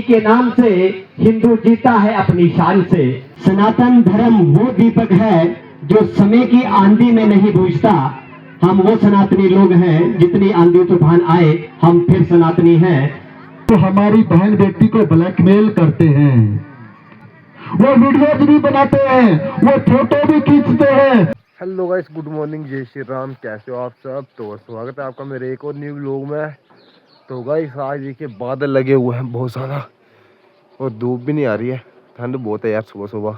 के नाम से हिंदू जीता है अपनी शान से। सनातन धर्म वो दीपक है जो समय की आंधी में नहीं बुझता। हम वो सनातनी लोग हैं, जितनी आंधी तूफान आए हम फिर सनातनी हैं। तो हमारी बहन बेटी को ब्लैकमेल करते हैं, वो वीडियोज भी बनाते हैं, वो फोटो भी खींचते हैं। हेलो गाइस, गुड मॉर्निंग, जय श्री राम। कैसे हो आप सब? तो स्वागत है आपका मेरे एक और न्यू व्लॉग में। तो गाइस आज देखिए बादल लगे हुए हैं बहुत ज़्यादा और धूप भी नहीं आ रही है। ठंड बहुत है यार, सुबह सुबह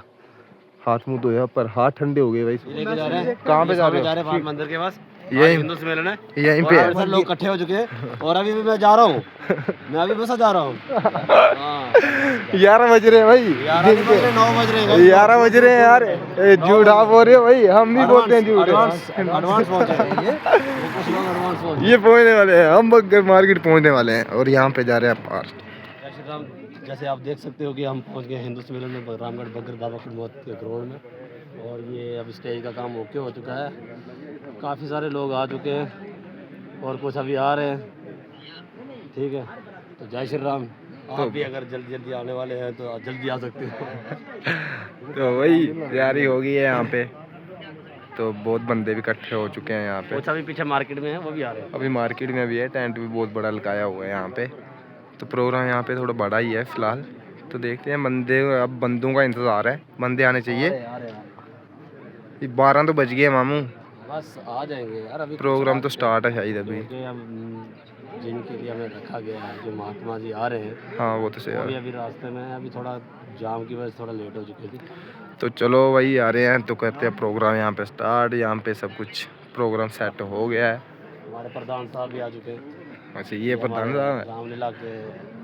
हाथ मुँह धोया पर हाथ ठंडे हो गए भाई। कहाँ पे जा रहे हो? मंदिर के पास यही हिंदू सम्मेलन है, यहीं पे सर लोग इकट्ठे हो चुके हैं और अभी भी मैं जा रहा हूँ। मैं अभी बस जा रहा हूँ। 11 बज रहे हैं भाई, 9 बज रहे हैं, 11 बज रहे हैं यार। झूठ आप बोल रहे हो भाई, हम नहीं बोलते हैं झूठ। एडवांस पहुंचे हैं ये, कुछ लोग एडवांस पहुंचे। ये पहुंचने वाले हैं, हम बग्गर मार्केट पहुंचने वाले हैं और यहाँ पे जा रहे हैं पास। जैसे आप देख सकते हो कि हम पहुंच गए हिंदू सम्मेलन में, रामगढ़ बग्गर बाबा खिदमत के रोड में। और ये अब स्टेज का काम ओके हो चुका है, काफ़ी सारे लोग आ चुके हैं और कुछ अभी आ रहे हैं। ठीक है, तो जय श्री राम। आप भी अगर जल्दी जल्दी आने वाले हैं तो जल्दी आ सकते हो। तो वही तैयारी हो गई है यहाँ पे, तो बहुत बंदे भी इकट्ठे हो चुके हैं यहाँ पे। कुछ अभी पीछे मार्केट में है, वो भी आ रहे हैं। अभी मार्केट में भी है, टेंट भी बहुत बड़ा लगाया हुआ है यहाँ पे। तो प्रोग्राम यहाँ पे थोड़ा बड़ा ही है फिलहाल। तो देखते हैं बंदे, अब बंदों का इंतज़ार है, बंदे आने चाहिए। 12 तो बज गए मामू, बस आ जाएंगे यार। अभी प्रोग्राम तो स्टार्ट है शायद अभी। जिनके लिए हमें रखा गया है, जो महात्मा जी आ रहे हैं, हाँ वो तो सही अभी है। अभी रास्ते में है, अभी थोड़ा जाम की वजह से थोड़ा लेट हो चुकी थी। तो चलो वही आ रहे हैं, तो करते हैं प्रोग्राम यहाँ पे स्टार्ट। यहाँ पे सब कुछ प्रोग्राम सेट हो गया है। हमारे प्रधान साहब भी आ चुके हैं। अच्छा, ये प्रधान साहब है, रामलीला के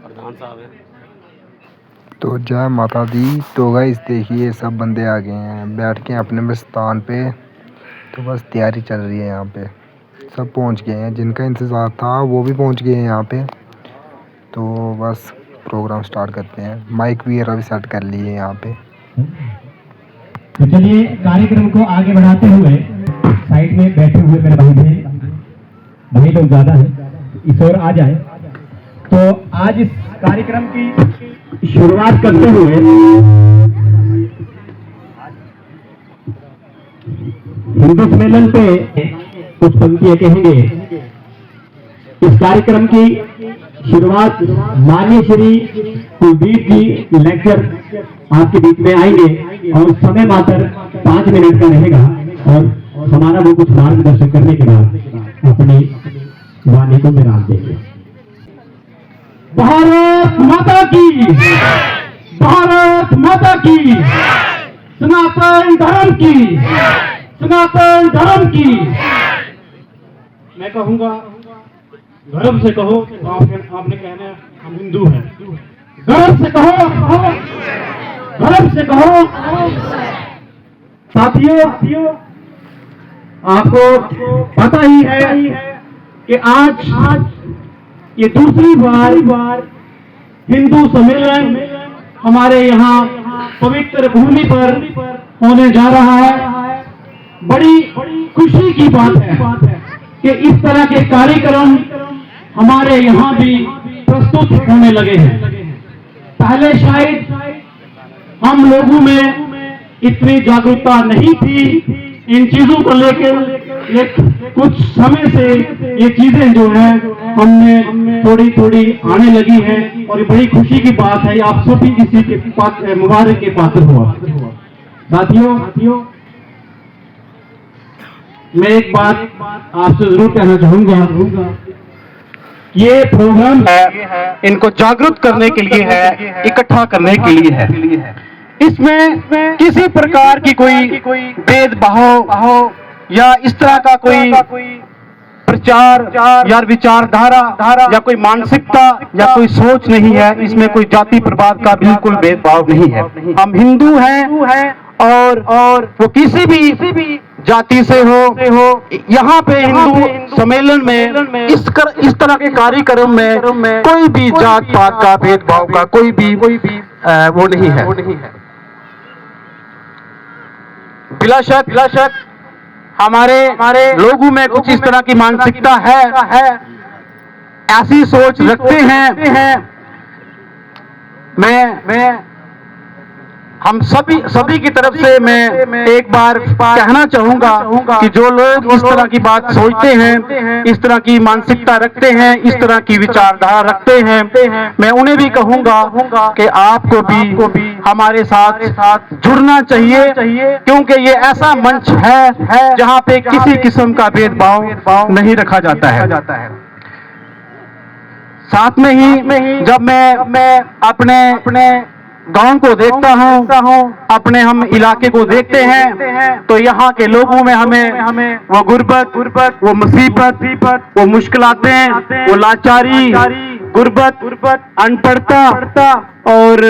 प्रधान साहब हैं। तो जय माता दी। तो गाइस देखिए सब बंदे आ गए हैं, बैठ के अपने अपने स्थान पे। तो बस तैयारी चल रही है यहाँ पे, सब पहुँच गए हैं, जिनका इंतज़ार था वो भी पहुँच गए हैं यहाँ पे। तो बस प्रोग्राम स्टार्ट करते हैं। माइक भी भी सेट कर लिए यहाँ पे। तो चलिए कार्यक्रम को आगे बढ़ाते हुए साइड में बैठे हुए मेरे भाई लोग ज्यादा है, इस ओर आ जाए। तो आज इस कार्यक्रम की शुरुआत करते हुए हिंदू सम्मेलन पे कुछ पंक्तियां कहेंगे। इस कार्यक्रम की शुरुआत माननीय श्री कुलदीप जी लेक्चर आपके बीच में आएंगे और समय मात्र 5 मिनट का रहेगा और हमारा वो कुछ मार्गदर्शन करने के बाद अपनी वाणी को विराम देंगे। भारत माता की, भारत माता की, सनातन धर्म की, सनातन धर्म की। मैं कहूंगा गर्व से कहो, आपने कहना हम हिंदू हैं। गर्व से कहो, गर्व से कहो। साथियों, आपको पता ही है कि आज ये दूसरी बार हिंदू सम्मेलन हमारे यहाँ पवित्र भूमि पर होने जा रहा है। बड़ी खुशी की बात है कि इस तरह के कार्यक्रम हमारे यहाँ भी प्रस्तुत होने लगे हैं। पहले शायद हम लोगों में इतनी जागरूकता नहीं थी इन चीजों को लेकर, कुछ समय से ये चीजें जो है हमने थोड़ी थोड़ी आने लगी हैं और ये बड़ी खुशी की बात है। आप सभी इसी के मुबारक के पात्र हुआ। साथियों, मैं एक बात आपसे जरूर कहना चाहूंगा, ये प्रोग्राम है, इनको जागरूक करने के लिए है, इकट्ठा करने के लिए है। इसमें किसी प्रकार की कोई भेदभाव या इस तरह का कोई प्रचार या विचारधारा या कोई मानसिकता या कोई सोच नहीं है। इसमें कोई जाति प्रवाद का बिल्कुल भेदभाव नहीं है। हम हिंदू हैं और वो किसी भी जाति से हो। यहाँ पे हिंदू सम्मेलन में इस तरह के कार्यक्रम में कोई भी जात पात का भेदभाव का कोई भी वो नहीं है। बिला शक हमारे लोगों में कुछ इस तरह की मानसिकता है, ऐसी सोच रखते हैं मैं हम सभी की तरफ से मैं एक बार कहना चाहूंगा कि जो लोग इस तरह की बात सोचते हैं, इस तरह की मानसिकता रखते हैं, इस तरह की विचारधारा रखते हैं, मैं उन्हें भी कहूंगा कि आपको भी हमारे साथ जुड़ना चाहिए, क्योंकि ये ऐसा मंच है जहां पे किसी किस्म का भेदभाव नहीं रखा जाता है। साथ में ही जब मैं अपने गांव को देखता हूँ, अपने हम इलाके को देखते हैं, तो यहाँ के लोगों में हमें वो गुर्बत, वो मुसीबत, वो मुश्किलातें, वो लाचारी, गुर्बत, अनपढ़ता और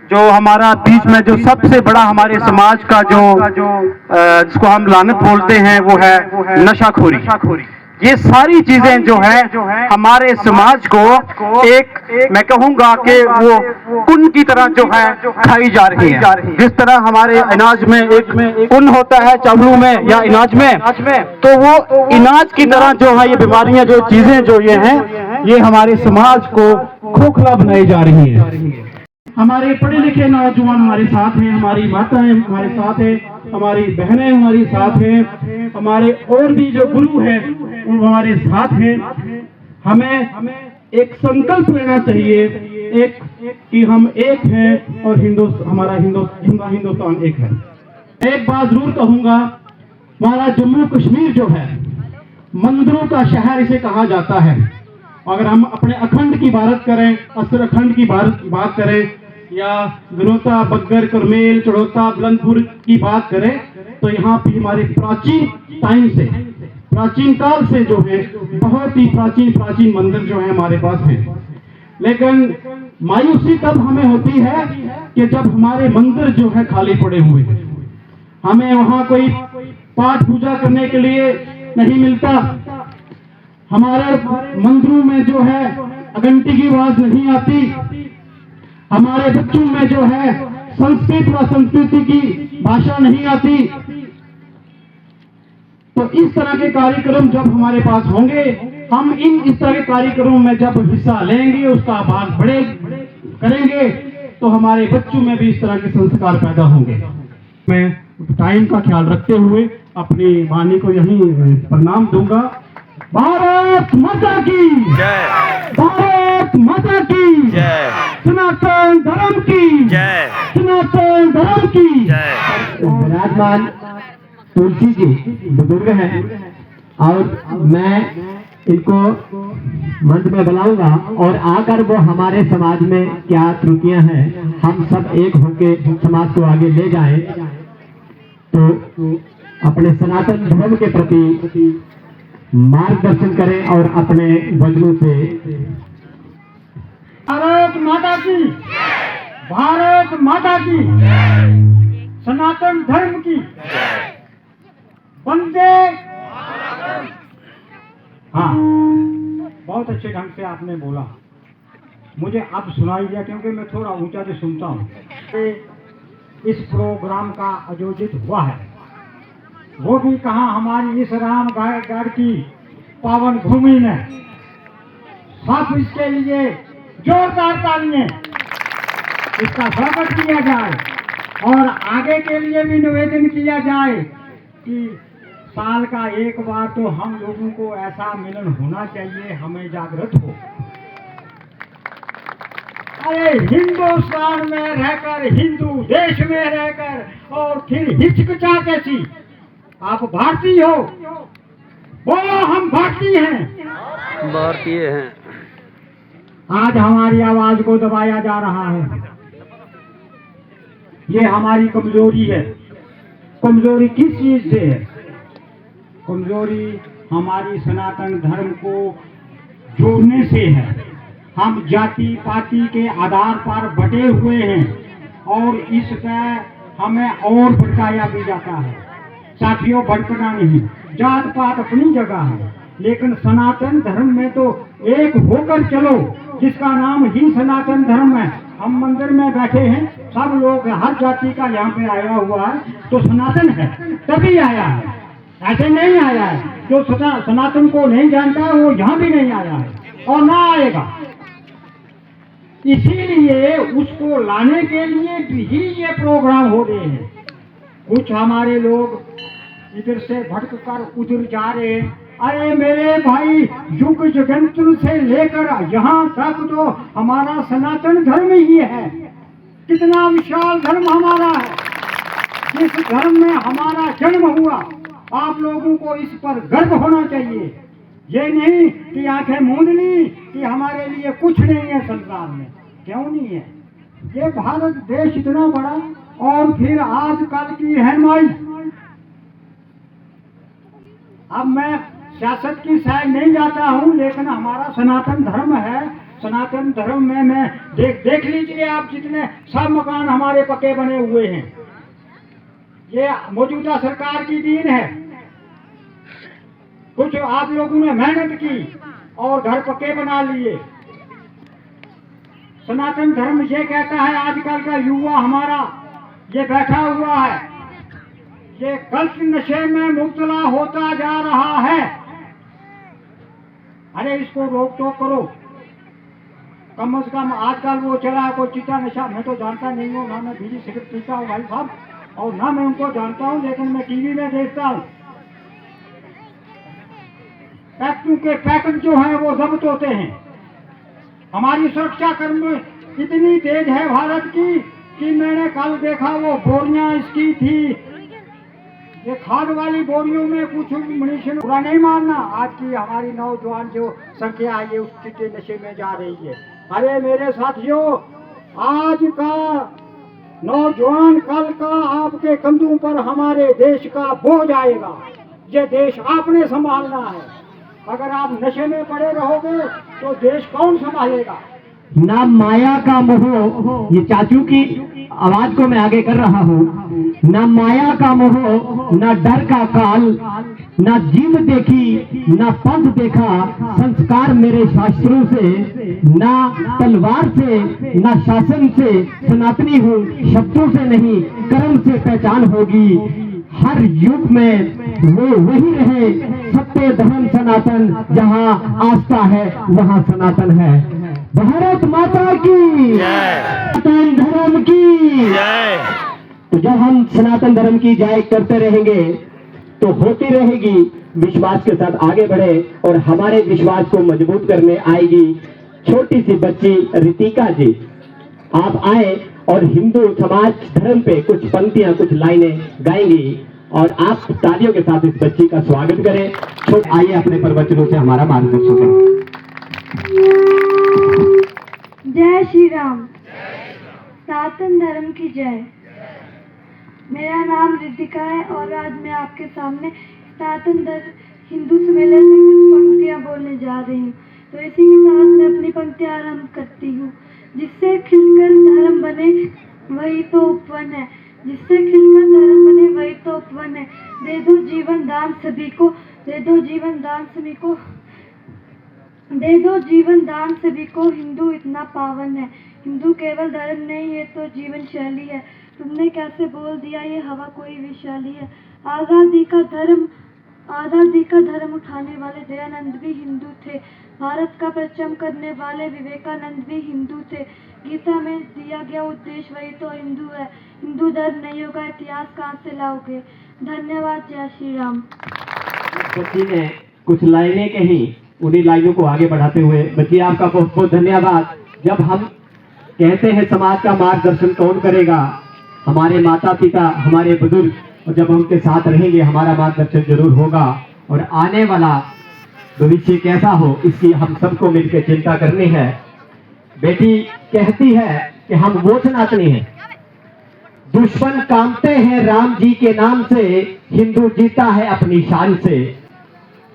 जो हमारा बीच में जो सबसे बड़ा हमारे समाज का जो जिसको हम लानत बोलते हैं वो है नशाखोरी। ये सारी चीजें जो है हमारे समाज को एक मैं कहूंगा कि वो कुन की तरह जो है खाई जा रही है। जिस तरह हमारे अनाज में एक कुन होता है, चावलों में या अनाज में, तो वो अनाज की तरह जो है ये बीमारियां, जो चीजें जो ये हैं, ये हमारे समाज को खोखला बनाई जा रही है। हमारे पढ़े लिखे नौजवान हमारे साथ हैं, हमारी माताएं हमारे साथ हैं, हमारी बहनें हमारे साथ हैं, हमारे और भी जो गुरु हैं वो हमारे साथ हैं। हमें एक संकल्प लेना चाहिए कि हम एक हैं और हमारा हिंदुस्तान एक है। एक बात जरूर कहूंगा, हमारा जम्मू कश्मीर जो है मंदिरों का शहर इसे कहा जाता है। अगर हम अपने अखंड की बात करें, असर अखंड की बात करें, या गनौता, बग्गर, करमेल, चढ़ौता, बुलंदपुर की बात करें, तो यहाँ पे हमारे प्राचीन काल से जो है बहुत ही प्राचीन मंदिर जो है हमारे पास है। लेकिन मायूसी तब हमें होती है कि जब हमारे मंदिर जो है खाली पड़े हुए हैं, हमें वहाँ कोई पाठ पूजा करने के लिए नहीं मिलता, हमारे मंदिरों में जो है घंटी की आवाज नहीं आती, हमारे बच्चों में जो है संस्कृत व संस्कृति की भाषा नहीं आती। तो इस तरह के कार्यक्रम जब हमारे पास होंगे, हम इस तरह के कार्यक्रमों में जब हिस्सा लेंगे, उसका भाग बड़े करेंगे, तो हमारे बच्चों में भी इस तरह के संस्कार पैदा होंगे। मैं टाइम का ख्याल रखते हुए अपनी वाणी को यहीं प्रणाम दूंगा। भारत माता की जय, भारत माता की जय, सनातन धर्म की जय, सनातन धर्म की जय। विराजमान तुलसी जी बुजुर्ग हैं और मैं इनको मंच में बुलाऊंगा और आकर वो हमारे समाज में क्या त्रुटियां हैं हम सब एक होके समाज को आगे ले जाएं, तो अपने सनातन धर्म के प्रति मार्गदर्शन करें और अपने वचनों से। भारत माता की, भारत माता की, सनातन धर्म की वंदे। हाँ, बहुत अच्छे ढंग से आपने बोला, मुझे अब सुनाई दिया क्योंकि मैं थोड़ा ऊंचा से सुनता हूँ। इस प्रोग्राम का आयोजित हुआ है, वो भी कहाँ, हमारी इस रामगढ़ की पावन भूमि में। सब इसके लिए जोरदार तालियां, इसका स्वागत किया जाए और आगे के लिए भी निवेदन किया जाए कि साल का एक बार तो हम लोगों को ऐसा मिलन होना चाहिए, हमें जागृत हो। अरे हिंदुस्तान में रहकर, हिंदू देश में रहकर और फिर हिचकिचा कैसी? आप भारतीय हो, बोलो हम भारतीय हैं, भारतीय हैं। आज हमारी आवाज को दबाया जा रहा है, ये हमारी कमजोरी है। कमजोरी किस चीज से है? कमजोरी हमारी सनातन धर्म को जोड़ने से है। हम जाति पाति के आधार पर बटे हुए हैं और इस पर हमें और भटकाया भी जाता है। साथियों, भटकना नहीं, जात पात अपनी जगह है, लेकिन सनातन धर्म में तो एक होकर चलो, जिसका नाम ही सनातन धर्म है। हम मंदिर में बैठे हैं, सब लोग हर जाति का यहाँ पे आया हुआ है, तो सनातन है तभी आया है, ऐसे नहीं आया है। जो सनातन को नहीं जानता वो यहाँ भी नहीं आया है और ना आएगा। इसीलिए उसको लाने के लिए ही ये प्रोग्राम हो रहे हैं। कुछ हमारे लोग इधर से भटक कर उधर जा रहे हैं। अरे मेरे भाई, युग जगंतर से लेकर यहाँ तक तो हमारा सनातन धर्म ही है। कितना विशाल धर्म हमारा है। जिस धर्म में हमारा जन्म हुआ, आप लोगों को इस पर गर्व होना चाहिए। ये नहीं कि आंखें मूंद ली कि हमारे लिए कुछ नहीं है संसार में। क्यों नहीं है? ये भारत देश इतना बड़ा, और फिर आजकल की रहनुमाई। अब मैं सियासत की साइड नहीं जाता हूँ, लेकिन हमारा सनातन धर्म है। सनातन धर्म में मैं देख लीजिए आप, जितने सब मकान हमारे पक्के बने हुए हैं, ये मौजूदा सरकार की दीन है। कुछ आप लोगों ने मेहनत की और घर पक्के बना लिए। सनातन धर्म ये कहता है, आजकल का युवा हमारा ये बैठा हुआ है, ये गलत नशे में मुब्तला होता जा रहा है। अरे इसको रोक टोक करो। कम से कम आजकल वो चला कोई चिट्टा नशा, मैं तो जानता नहीं हूँ, ना मैं बीड़ी सिगरेट पीता हूँ भाई साहब, और ना मैं उनको जानता हूँ, लेकिन मैं टीवी में देखता हूँ। फैक्ट्री के पैकेट जो है वो जब्त होते हैं। हमारी सुरक्षा कर्मी इतनी तेज है भारत की कि मैंने कल देखा वो बोरियां इसकी थी, ये खाद वाली बोरियों में कुछ मुनीशन। बुरा नहीं मानना, आज की हमारी नौजवान जो संख्या है ये उस चिट्टे नशे में जा रही है। अरे मेरे साथियों, आज का नौजवान कल का आपके कंधों पर हमारे देश का बोझ आएगा। ये देश आपने संभालना है। अगर आप नशे में पड़े रहोगे तो देश कौन संभालेगा? ना माया का मोह, ये चाचू की आवाज को मैं आगे कर रहा हूँ। ना माया का मोह, ना डर का काल, ना जीव देखी, ना पंथ देखा, संस्कार मेरे शास्त्रों से, ना तलवार से, ना शासन से, सनातनी हूँ शब्दों से नहीं, कर्म से पहचान होगी। हर युग में वो वही रहे, सत्य धर्म सनातन, जहाँ आस्था है वहाँ सनातन है। भारत माता की सनातन धर्म की जय। तो जब हम सनातन धर्म की जय करते रहेंगे तो होती रहेगी। विश्वास के साथ आगे बढ़े और हमारे विश्वास को मजबूत करने आएगी छोटी सी बच्ची रितिका जी। आप आए और हिंदू समाज धर्म पे कुछ पंक्तियां, कुछ लाइनें गाएंगी और आप तालियों के साथ इस बच्ची का स्वागत करें। आइए अपने प्रवचनों से हमारा मार्गदर्शन करें। जय श्री राम। सनातन धर्म की जय। मेरा नाम रितिका है और आज मैं आपके सामने सनातन धर्म हिंदू सम्मेलन में कुछ पंक्तियां बोलने जा रही हूँ। तो इसी के साथ मैं अपनी पंक्तियां आरंभ करती हूँ। जिससे खिलकर धर्म बने वही तो उपवन है, जिससे खिलकर धर्म बने वही तो उपवन है। दे दो जीवन दान सभी को, दे दो जीवन दान सभी को, दे दो जीवन दान सभी को। हिंदू इतना पावन है, हिंदू केवल धर्म नहीं, ये तो जीवन शैली है। तुमने कैसे बोल दिया ये हवा कोई विशाली है। आज़ादी का धर्म उठाने वाले दयानंद भी हिंदू थे। भारत का परचम करने वाले विवेकानंद भी हिंदू थे। गीता में दिया गया उद्देश्य वही तो हिंदू है। हिंदू धर्म नहीं होगा इतिहास कहाँ से लाओगे। धन्यवाद। जय श्री राम। बच्ची ने कुछ लाइनें कही, उन्हीं लाइनों को आगे बढ़ाते हुए बच्ची आपका बहुत बहुत धन्यवाद। जब हम कहते हैं समाज का मार्गदर्शन कौन करेगा, हमारे माता पिता, हमारे बुजुर्ग, और जब हम उनके साथ रहेंगे हमारा मार्गदर्शन जरूर होगा। और आने वाला भविष्य कैसा हो इसकी हम सबको मिलकर चिंता करनी है। बेटी कहती है कि हम वो सनातनी हैं, दुश्मन कामते हैं राम जी के नाम से, हिंदू जीता है अपनी शान से।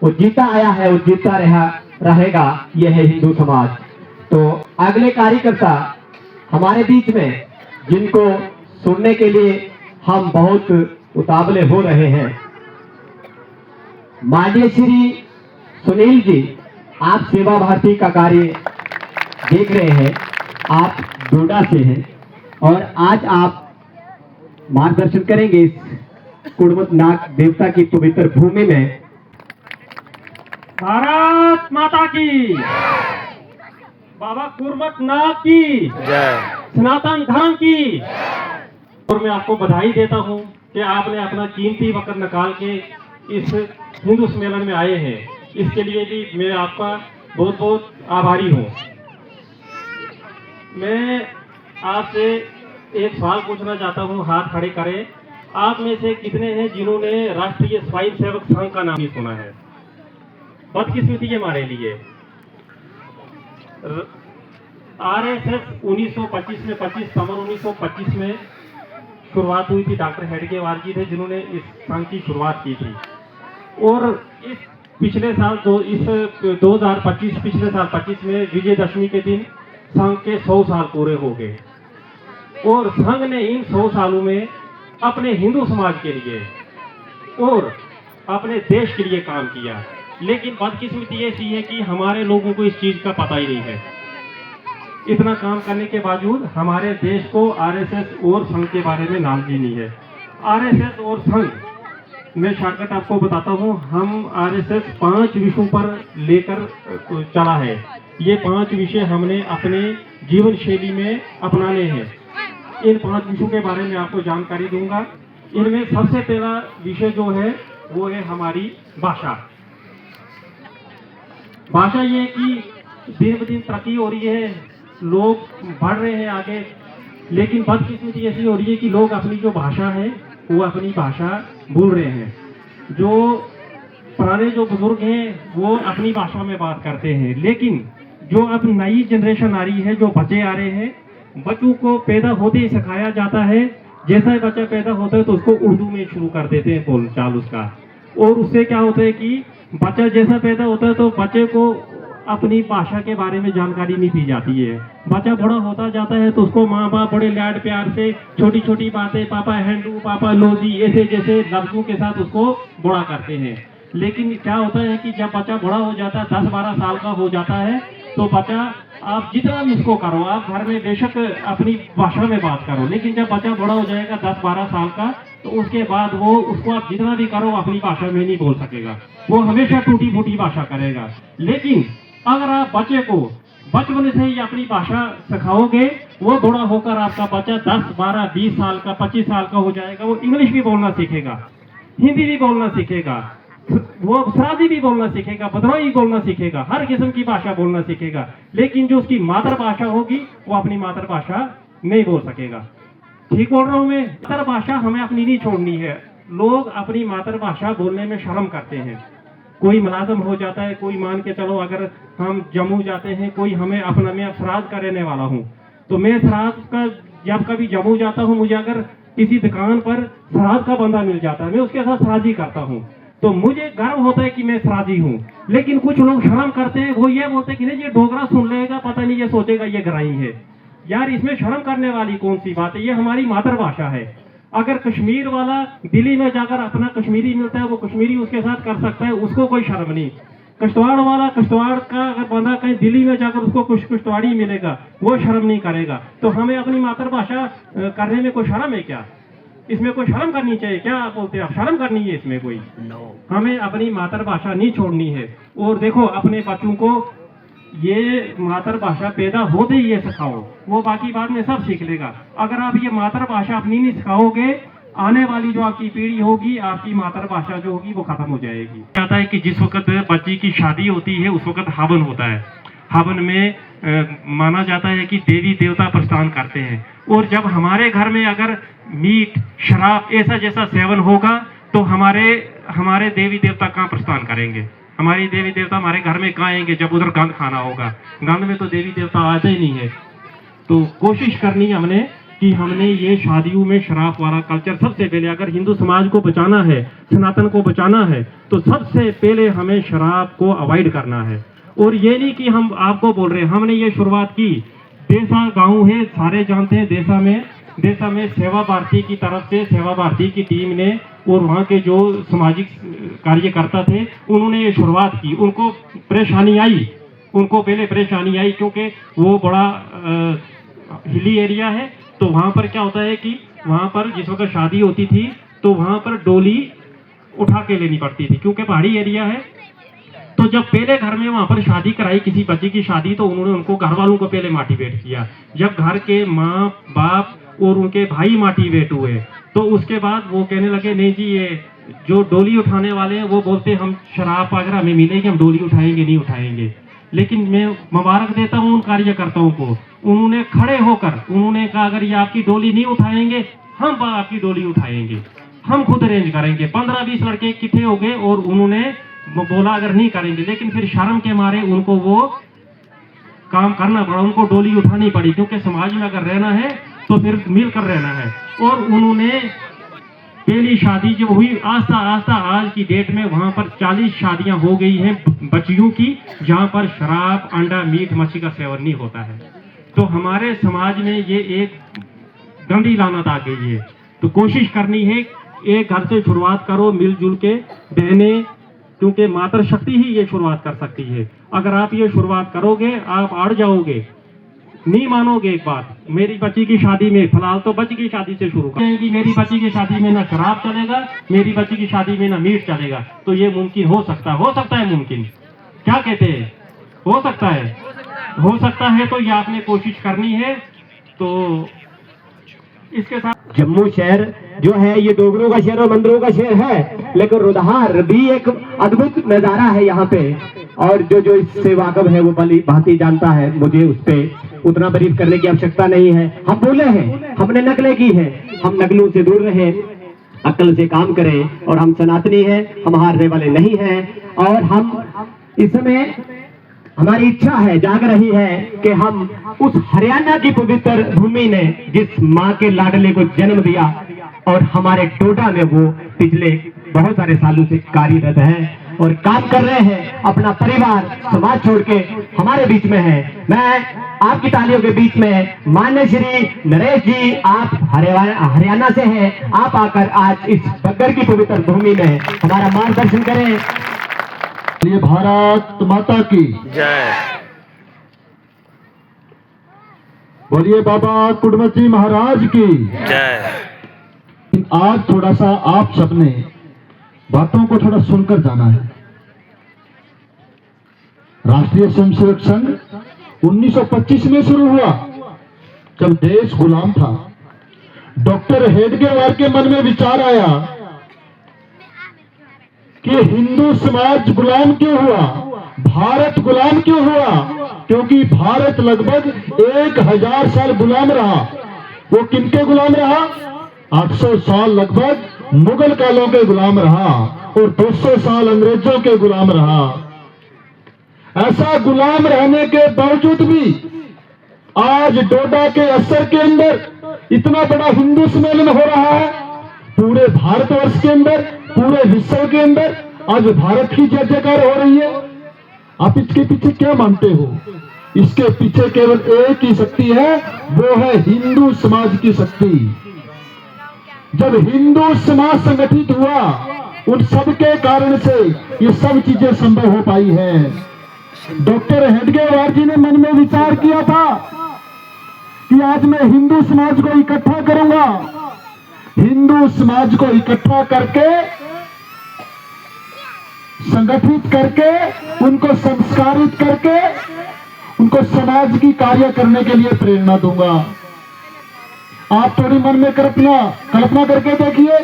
वो जीता आया है, वो जीता रहेगा, यह है हिंदू समाज। तो अगले कार्यकर्ता हमारे बीच में, जिनको सुनने के लिए हम बहुत उतावले हो रहे हैं, माननीय श्री सुनील जी, आप सेवा भारती का कार्य देख रहे हैं, आप डोडा से हैं और आज आप मार्गदर्शन करेंगे इस कुड़मत नाग देवता की पवित्र भूमि में। भारत माता की, बाबा कुर्बतनाथ की जय। सनातन धर्म की। और मैं आपको बधाई देता हूं कि आपने अपना कीमती वक्त निकाल के इस हिंदू सम्मेलन में आए हैं। इसके लिए भी मैं आपका बहुत बहुत आभारी हूं। मैं आपसे एक सवाल पूछना चाहता हूं, हाथ खड़े करें। आप में से कितने हैं जिन्होंने राष्ट्रीय स्वयं सेवक संघ का नाम नहीं सुना है? बदकिस्मती के हमारे लिए। आरएसएस 1925 में 25 सितंबर 1925 में शुरुआत हुई थी। डॉक्टर हेडगेवार जी थे जिन्होंने इस संघ की शुरुआत की थी। और इस पिछले साल 2025 पिछले साल 25 में विजयदशमी के दिन संघ के 100 साल पूरे हो गए। और संघ ने इन 100 सालों में अपने हिंदू समाज के लिए और अपने देश के लिए काम किया। लेकिन बदकिस्मती ऐसी है कि हमारे लोगों को इस चीज का पता ही नहीं है। इतना काम करने के बावजूद हमारे देश को आरएसएस और संघ के बारे में नाम ही नहीं है। आरएसएस और संघ, मैं शॉर्टकट आपको बताता हूं। हम आरएसएस 5 विषयों पर लेकर चला है। ये 5 विषय हमने अपने जीवन शैली में अपनाने हैं। इन 5 विषयों के बारे में आपको जानकारी दूंगा। इनमें सबसे पहला विषय जो है वो है हमारी भाषा। भाषा ये कि दिन ब दिन तरक्की हो रही है, लोग बढ़ रहे हैं आगे, लेकिन बदकिस्मती ऐसी हो रही है कि लोग अपनी जो भाषा है वो अपनी भाषा भूल रहे हैं। जो पुराने जो बुजुर्ग हैं वो अपनी भाषा में बात करते हैं, लेकिन जो अब नई जनरेशन आ रही है, जो बच्चे आ रहे हैं, बच्चों को पैदा होते ही सिखाया जाता है। जैसा ही बच्चा पैदा होता है तो उसको उर्दू में शुरू कर देते हैं बोलचाल उसका। और उससे क्या होता है कि बच्चा जैसा पैदा होता है तो बच्चे को अपनी भाषा के बारे में जानकारी नहीं दी जाती है। बच्चा बड़ा होता जाता है तो उसको माँ बाप बड़े लाड प्यार से छोटी छोटी बातें, पापा हैंडू, पापा लोजी, ऐसे जैसे लफ्जों के साथ उसको बड़ा करते हैं। लेकिन क्या होता है कि जब बच्चा बड़ा हो जाता है, 10-12 साल का हो जाता है, तो बच्चा आप जितना भी उसको करो, आप घर में बेशक अपनी भाषा में बात करो, लेकिन जब बच्चा बड़ा हो जाएगा 10-12 साल का, तो उसके बाद वो उसको आप जितना भी करो अपनी भाषा में नहीं बोल सकेगा। वो हमेशा टूटी फूटी भाषा करेगा। लेकिन अगर आप बच्चे को बचपन से ही अपनी भाषा सिखाओगे, वो बड़ा होकर आपका बच्चा 10, 12, 20 साल का, 25 साल का हो जाएगा, वो इंग्लिश भी बोलना सीखेगा, हिंदी भी बोलना सीखेगा, वो सराजी भी बोलना सीखेगा, भदोही बोलना सीखेगा, हर किस्म की भाषा बोलना सीखेगा। लेकिन जो उसकी मातृभाषा होगी वो अपनी मातृभाषा नहीं बोल सकेगा। ठीक बोल रहा हूँ मैं? मातृभाषा हमें अपनी नहीं छोड़नी है। लोग अपनी मातृभाषा बोलने में शर्म करते हैं। कोई मुलाजम हो जाता है, कोई मान के चलो अगर हम जम्मू जाते हैं, कोई हमें अपना, मैं श्राद्ध का रहने वाला हूँ, तो मैं श्राद्ध का जब कभी जम्मू जाता हूँ, मुझे अगर किसी दुकान पर श्राद्ध का बंदा मिल जाता है, मैं उसके साथ श्राद्धी करता हूँ, तो मुझे गर्व होता है कि मैं श्राद्धी हूँ। लेकिन कुछ लोग शर्म करते हैं, वो ये बोलते हैं कि नहीं ये डोगरा सुन लेगा, पता नहीं ये सोचेगा ये गराई है। यार इसमें शर्म करने वाली कौन सी बात है? ये हमारी मातृभाषा है। अगर कश्मीर वाला दिल्ली में जाकर अपना कश्मीरी मिलता है, वो कश्मीरी उसके साथ कर सकता है, उसको कोई शर्म नहीं। किश्तवाड़ वाला किश्तवाड़ का अगर बंदा कहीं दिल्ली में जाकर उसको कुछ किश्तवाड़ी मिलेगा, वो शर्म नहीं करेगा। तो हमें अपनी मातृभाषा करने में कोई शर्म है क्या? इसमें कोई शर्म करनी चाहिए क्या? आप बोलते हैं आप शर्म करनी है इसमें कोई? हमें अपनी मातृभाषा नहीं छोड़नी है। और देखो अपने बच्चों को ये मातृभाषा पैदा होते ही ये सिखाओ, वो बाकी बाद में सब सीख लेगा। अगर आप ये मातृभाषा अपनी नहीं सिखाओगे, आने वाली जो आपकी पीढ़ी होगी, आपकी मातृभाषा जो होगी वो खत्म हो जाएगी। कहता है कि जिस वक्त बच्ची की शादी होती है उस वक्त हवन होता है। हवन में माना जाता है कि देवी देवता प्रस्थान करते हैं। और जब हमारे घर में अगर मीट, शराब ऐसा जैसा सेवन होगा तो हमारे देवी देवता कहाँ प्रस्थान करेंगे? हमारी देवी देवता हमारे घर में कहाँ आएंगे जब उधर गंद खाना होगा? गंद में तो देवी देवता आते ही नहीं है। तो कोशिश करनी है हमने कि हमने ये शादियों में शराब वाला कल्चर, सबसे पहले अगर हिंदू समाज को बचाना है, सनातन को बचाना है, तो सबसे पहले हमें शराब को अवॉइड करना है। और ये नहीं कि हम आपको बोल रहे हैं, हमने ये शुरुआत की। देसा गाँव है, सारे जानते हैं, देसा में सेवा भारती की तरफ से, सेवा भारती की टीम ने और वहाँ के जो सामाजिक कार्यकर्ता थे उन्होंने ये शुरुआत की। उनको परेशानी आई क्योंकि वो बड़ा हिली एरिया है। तो वहाँ पर क्या होता है कि वहाँ पर जिस वक्त शादी होती थी तो वहाँ पर डोली उठा के लेनी पड़ती थी, क्योंकि पहाड़ी एरिया है। तो जब पहले घर में वहां पर शादी कराई किसी बच्चे की शादी, तो उन्होंने उनको घर वालों को पहले मोटिवेट किया। जब घर के माँ बाप और उनके भाई मोटिवेट हुए तो उसके बाद वो कहने लगे नहीं जी, ये जो डोली उठाने वाले हैं वो बोलते हम शराब अगर हमें मिलेगी हम डोली उठाएंगे नहीं उठाएंगे। लेकिन मैं मुबारक देता हूँ उन कार्यकर्ताओं को, उन्होंने खड़े होकर उन्होंने कहा अगर ये आपकी डोली नहीं उठाएंगे हम आपकी डोली उठाएंगे, हम खुद अरेंज करेंगे। 15-20 लड़के इकट्ठे हो गए और उन्होंने बोला अगर नहीं करेंगे, लेकिन फिर शर्म के मारे उनको वो काम करना पड़ा, उनको डोली उठानी पड़ी, क्योंकि समाज में अगर रहना है तो फिर मिलकर रहना है। और उन्होंने पहली शादी जो हुई आस्ता आस्ता आज की डेट में वहां पर 40 शादियां हो गई हैं बच्चियों की, जहां पर शराब अंडा मीट मच्छी का सेवन नहीं होता है। तो हमारे समाज में ये एक गंदी लानत आ गई है। तो कोशिश करनी है एक घर से शुरुआत करो मिलजुल के बहने, क्योंकि मातृ शक्ति ही ये शुरुआत कर सकती है। अगर आप ये शुरुआत करोगे आप अड़ जाओगे, नहीं मानोगे। एक बात, मेरी बच्ची की शादी में फिलहाल तो बच्ची की शादी से शुरू करेंगी, मेरी बच्ची की शादी में ना शराब चलेगा, मेरी बच्ची की शादी में ना मीट चलेगा। तो ये मुमकिन हो सकता है मुमकिन, क्या कहते हैं, हो सकता है। तो ये आपने कोशिश करनी है। तो इसके साथ जम्मू शहर जो है ये डोगरों का शहर और मंदिरों का शहर है, लेकिन रुधार भी एक अद्भुत नजारा है यहाँ पे। और जो इससे वाकफ है वो भली भांति जानता है, मुझे उस पे उतना ब्रीफ करने की आवश्यकता नहीं है। हम बोले हैं, हमने नकलें की है, हम नकलों से दूर रहें, अक्ल से काम करें। और हम सनातनी हैं, हम हारने वाले नहीं हैं। और हम इस समय हमारी इच्छा है, जाग रही है कि हम उस हरियाणा की पवित्र भूमि ने जिस माँ के लाडले को जन्म दिया और हमारे डोडा में वो पिछले बहुत सारे सालों से कार्यरत है और काम कर रहे हैं, अपना परिवार समाज छोड़ के हमारे बीच में है। मैं आपकी तालियों के बीच में मान्य श्री नरेश जी, आप हरियाणा से हैं, आप आकर आज इस बग्गर की पवित्र भूमि में हमारा मार्गदर्शन करें। ये भारत माता की जय। बोलिए बाबा कुडमची महाराज की जय। आज थोड़ा सा आप सबने बातों को थोड़ा सुनकर जाना है। राष्ट्रीय स्वयंसेवक संघ 1925 में शुरू हुआ, जब देश गुलाम था। डॉक्टर हेडगेवार के मन में विचार आया कि हिंदू समाज गुलाम क्यों हुआ, भारत गुलाम क्यों हुआ, क्योंकि भारत लगभग 1000 साल गुलाम रहा। वो किनके गुलाम रहा? 800 साल लगभग मुगल कालों के गुलाम रहा और 200 साल अंग्रेजों के गुलाम रहा। ऐसा गुलाम रहने के बावजूद भी आज डोडा के असर के अंदर इतना बड़ा हिंदू सम्मेलन हो रहा है। पूरे भारतवर्ष के अंदर, पूरे विश्व के अंदर आज भारत की जय जयकार हो रही है। आप इसके पीछे क्या मानते हो? इसके पीछे केवल एक ही शक्ति है, वो है हिंदू समाज की शक्ति। जब हिंदू समाज संगठित हुआ, उन सब के कारण से ये सब चीजें संभव हो पाई है। डॉक्टर हेडगेवार जी ने मन में विचार किया था कि आज मैं हिंदू समाज को इकट्ठा करूंगा, हिंदू समाज को इकट्ठा करके संगठित करके उनको संस्कारित करके उनको समाज की कार्य करने के लिए प्रेरणा दूंगा। आप थोड़ी मन में कल्पना करके देखिए,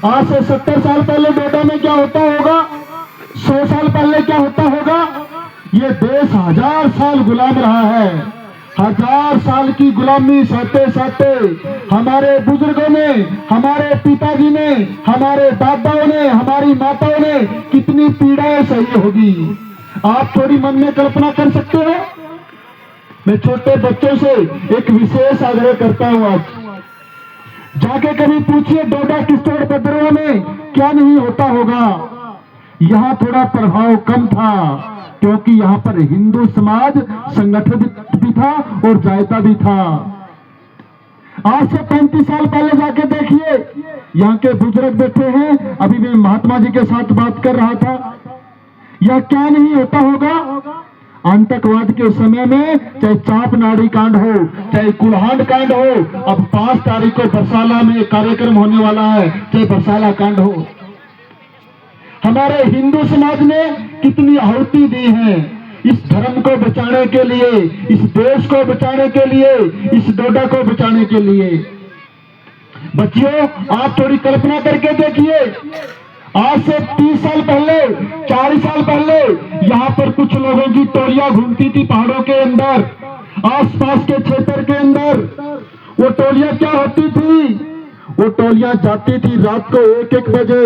आज से 70 साल पहले डोडा में क्या होता होगा, 100 साल पहले क्या होता होगा। ये देश 1000 साल गुलाम रहा है। 1000 साल की गुलामी सहते सहते हमारे बुजुर्गों ने, हमारे पिताजी ने, हमारे दादाओं ने, हमारी माताओं ने कितनी पीड़ाएं सही होगी। आप थोड़ी मन में कल्पना कर सकते हो। मैं छोटे बच्चों से एक विशेष आग्रह करता हूं, आज जाके कभी पूछिए डोडा किस्तोड़ बदरुआ में क्या नहीं होता होगा। यहाँ थोड़ा प्रभाव कम था, क्योंकि यहाँ पर हिंदू समाज संगठित भी था और जायता भी था। आज से 35 साल पहले जाके देखिए, यहाँ के बुजुर्ग बैठे हैं, अभी मैं महात्मा जी के साथ बात कर रहा था। यह क्या नहीं होता होगा। आतंकवाद के समय में चाहे चाप नाड़ी कांड हो, चाहे कुल्हाड़ कांड हो, अब 5 तारीख को बरसाला में कार्यक्रम होने वाला है, चाहे बरसाला कांड हो। हमारे हिंदू समाज ने कितनी आहुति दी है इस धर्म को बचाने के लिए, इस देश को बचाने के लिए, इस डोडा को बचाने के लिए। बच्चियों, आप थोड़ी कल्पना करके देखिए, आज से 30 साल पहले, 40 साल पहले यहाँ पर कुछ लोगों की टोलियां घूमती थी पहाड़ों के अंदर, आसपास के क्षेत्र के अंदर। वो टोलियां क्या होती थी? वो टोलियां जाती थी रात को 1-1 बजे,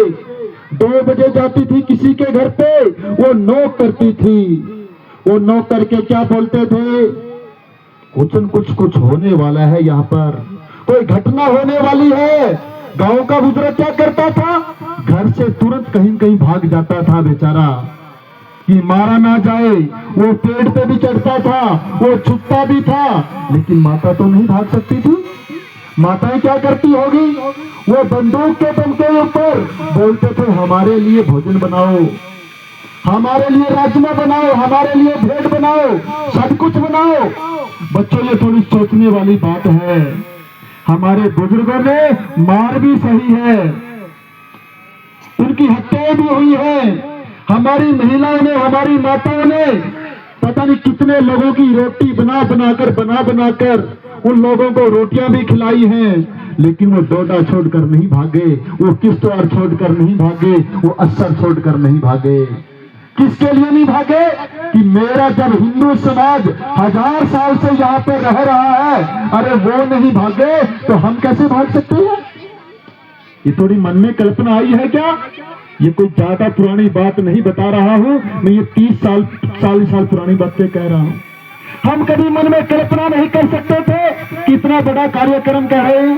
2 बजे जाती थी किसी के घर पे, वो नोक करती थी। वो नोक करके क्या बोलते थे? कुछ होने वाला है, यहाँ पर कोई घटना होने वाली है। गांव का बुजुर्ग क्या करता था? घर से तुरंत कहीं कहीं भाग जाता था बेचारा, कि मारा ना जाए। वो पेड़ पे भी चढ़ता था, वो छुपता भी था, लेकिन माता तो नहीं भाग सकती थी। माताएं क्या करती होगी? वो बंदूक के दम के ऊपर बोलते थे हमारे लिए भोजन बनाओ, हमारे लिए राजमा बनाओ, हमारे लिए भेंट बनाओ, सब कुछ बनाओ। बच्चों, ये थोड़ी सोचने वाली बात है। हमारे बुजुर्गों ने मार भी सही है, उनकी हत्याएं भी हुई है। हमारी महिलाओं ने, हमारी माताओं ने पता नहीं कितने लोगों की रोटी बना बनाकर उन लोगों को रोटियां भी खिलाई हैं, लेकिन वो डोडा छोड़कर नहीं भागे, वो किश्तवाड़ छोड़कर नहीं भागे, वो असर छोड़कर नहीं भागे। किसके लिए नहीं भागे? कि मेरा जब हिंदू समाज 1000 साल से यहाँ पे रह रहा है, अरे वो नहीं भागे तो हम कैसे भाग सकते हैं? ये थोड़ी मन में कल्पना आई है क्या? ये कोई ज्यादा पुरानी बात नहीं बता रहा हूं मैं, ये 30 साल 40 साल पुरानी बातें कह रहा हूं। हम कभी मन में कल्पना नहीं कर सकते थे कि इतना बड़ा कार्यक्रम कर रहे हैं।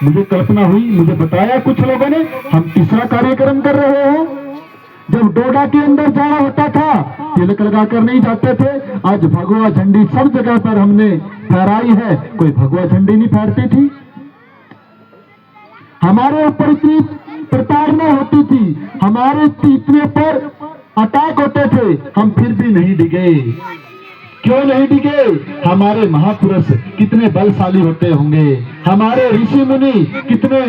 मुझे कल्पना हुई, मुझे बताया कुछ लोगों ने, हम तीसरा कार्यक्रम कर रहे हैं। जब डोडा के अंदर जाना होता था, तिलक लगाकर नहीं जाते थे। आज भगवा झंडी सब जगह पर हमने फहराई है, कोई भगवा झंडी नहीं फहरती थी। हमारे ऊपर इतनी प्रताड़ना होती थी, हमारे इतने पर अटैक होते थे, हम फिर भी नहीं डिगे। क्यों नहीं डिगे? हमारे महापुरुष कितने बलशाली होते होंगे, हमारे ऋषि मुनि कितने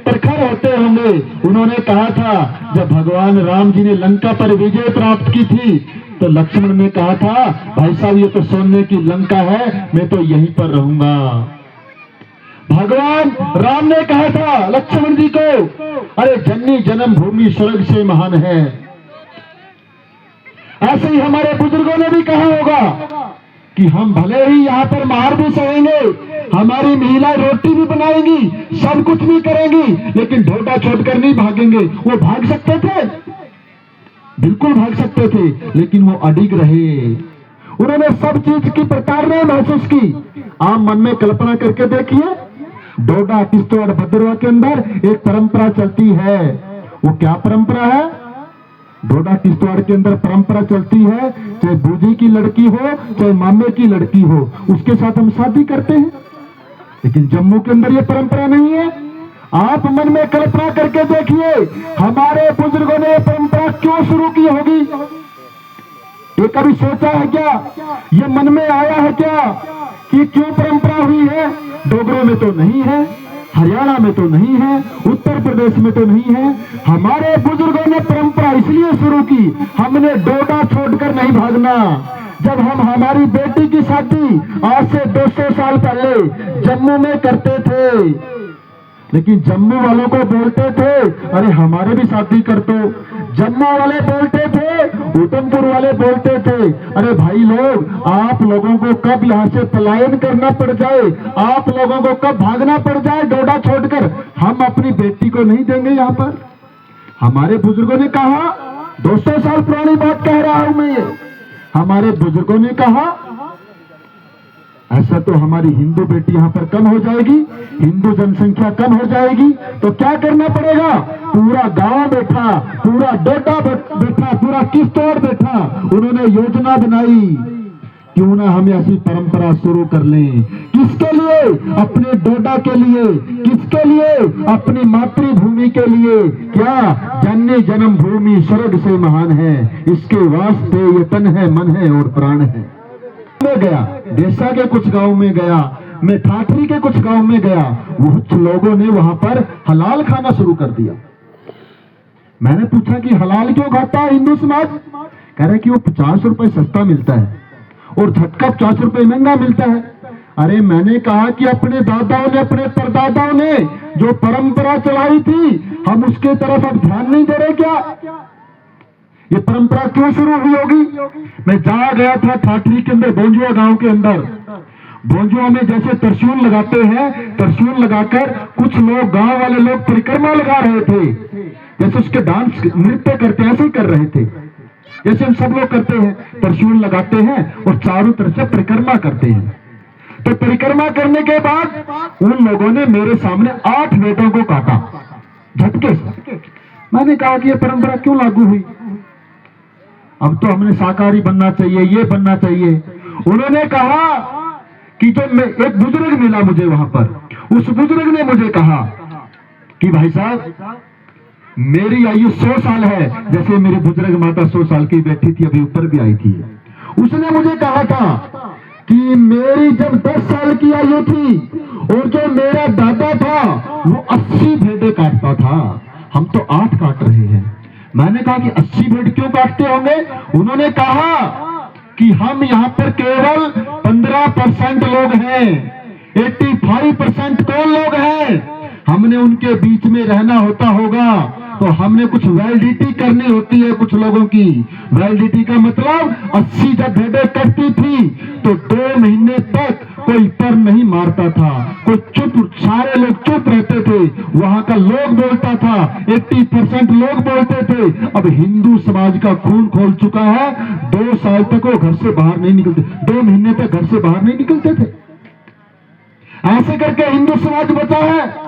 प्रखर होते होंगे। उन्होंने कहा था, जब भगवान राम जी ने लंका पर विजय प्राप्त की थी, तो लक्ष्मण ने कहा था, भाई साहब ये तो सोने की लंका है, मैं तो यहीं पर रहूंगा। भगवान राम ने कहा था लक्ष्मण जी को, अरे जननी जन्म भूमि स्वर्ग से महान है। ऐसे ही हमारे बुजुर्गों ने भी कहा होगा कि हम भले ही यहाँ पर मार भी सहेंगे, हमारी महिलाएं रोटी भी बनाएंगी, सब कुछ भी करेंगी, लेकिन डोडा छोड़कर नहीं भागेंगे। वो भाग सकते थे, बिल्कुल भाग सकते थे, लेकिन वो अडिग रहे। उन्होंने सब चीज की प्रताड़ना महसूस की। आप मन में कल्पना करके देखिए, डोडा किश्तवाड़ भद्रवा के अंदर एक परंपरा चलती है। वो क्या परंपरा है? डोडा किश्तवाड़ के अंदर परंपरा चलती है, चाहे बूजी की लड़की हो, चाहे मामे की लड़की हो, उसके साथ हम शादी करते हैं। लेकिन जम्मू के अंदर ये परंपरा नहीं है। आप मन में कल्पना करके देखिए, हमारे बुजुर्गों ने ये परंपरा क्यों शुरू की होगी? ये कभी सोचा है क्या? ये मन में आया है क्या कि क्यों परंपरा हुई है? डोगरों में तो नहीं है, हरियाणा में तो नहीं है, उत्तर प्रदेश में तो नहीं है। हमारे बुजुर्गों ने परंपरा इसलिए शुरू की, हमने डोडा छोड़कर नहीं भागना। जब हम हमारी बेटी की शादी आज से 200 साल पहले जम्मू में करते थे, लेकिन जम्मू वालों को बोलते थे, अरे हमारे भी शादी कर दो। जम्मू वाले बोलते थे, उधमपुर वाले बोलते थे, अरे भाई लोग, आप लोगों को कब यहाँ से पलायन करना पड़ जाए, आप लोगों को कब भागना पड़ जाए डोडा छोड़कर, हम अपनी बेटी को नहीं देंगे यहाँ पर। हमारे बुजुर्गों ने कहा, 200 साल पुरानी बात कह रहा हूं मैं ये। हमारे बुजुर्गों ने कहा, ऐसा तो हमारी हिंदू बेटी यहाँ पर कम हो जाएगी, हिंदू जनसंख्या कम हो जाएगी, तो क्या करना पड़ेगा? पूरा गांव बैठा, पूरा डोडा बैठा, पूरा किश्तवाड़ बैठा। उन्होंने योजना बनाई, क्यों ना हम ऐसी परंपरा शुरू कर लें। किसके लिए? अपने डोडा के लिए। किसके लिए? अपनी मातृभूमि के लिए। क्या? जननी जन्म भूमि स्वर्ग से महान है, इसके वास्ते ये तन है, मन है और प्राण है। में गया, देसा के कुछ गांव में गया, मैं ठाठरी के कुछ गांव में गया, कुछ लोगों ने वहां पर हलाल खाना शुरू कर दिया। मैंने पूछा कि हलाल क्यों खाता है हिंदू समाज? कह रहे कि वो 50 रुपए सस्ता मिलता है और झटका 50 रुपए महंगा मिलता है। अरे मैंने कहा कि अपने दादाओं ने, अपने परदादाओं ने जो परंपरा चलाई थी, हम उसके तरफ अब ध्यान नहीं दे रहे क्या? ये परंपरा क्यों शुरू हुई होगी? मैं जा गया था ठाठरी के अंदर, बोंजुआ गांव के अंदर। बोंजुआ में जैसे त्रिशूल लगाते हैं, त्रिशूल लगाकर कुछ लोग, गांव वाले लोग परिक्रमा लगा रहे थे, जैसे उसके डांस नृत्य करते हैं ऐसे ही कर रहे थे, जैसे हम सब लोग करते हैं। त्रिशूल लगाते हैं और चारों तरफ से परिक्रमा करते हैं। तो परिक्रमा करने के बाद उन लोगों ने मेरे सामने 8 बेटों को काटा झटके से। मैंने कहा कि ये परंपरा क्यों लागू हुई? अब तो हमने शाकाहारी बनना चाहिए, ये बनना चाहिए। उन्होंने कहा कि जो एक बुजुर्ग मिला मुझे वहां पर, उस बुजुर्ग ने मुझे कहा कि भाई साहब मेरी आयु 100 साल है, जैसे मेरी बुजुर्ग माता 100 साल की बैठी थी, अभी ऊपर भी आई थी। उसने मुझे कहा था कि मेरी जब 10 साल की आयु थी और जो मेरा दादा था वो 80 भेड़ें काटता था, हम तो 8 काट रहे हैं। मैंने कहा कि 80 भेड़ क्यों काटते होंगे? उन्होंने कहा कि हम यहाँ पर केवल 15% लोग हैं, 85% कौन लोग हैं? हमने उनके बीच में रहना होता होगा, तो हमने कुछ वैलिडिटी करनी होती है कुछ लोगों की। वैलिडिटी का मतलब 80 जब भेड़ें कटती थी तो 2 महीने तक कोई पर नहीं मारता था, कोई चुप, सारे लोग चुप रहते थे। वहां का लोग बोलता था, 80% लोग बोलते थे। अब हिंदू समाज का खून खोल चुका है। 2 साल तक वो घर से बाहर नहीं निकलते, 2 महीने तक घर से बाहर नहीं निकलते थे। ऐसे करके हिंदू समाज बचा है।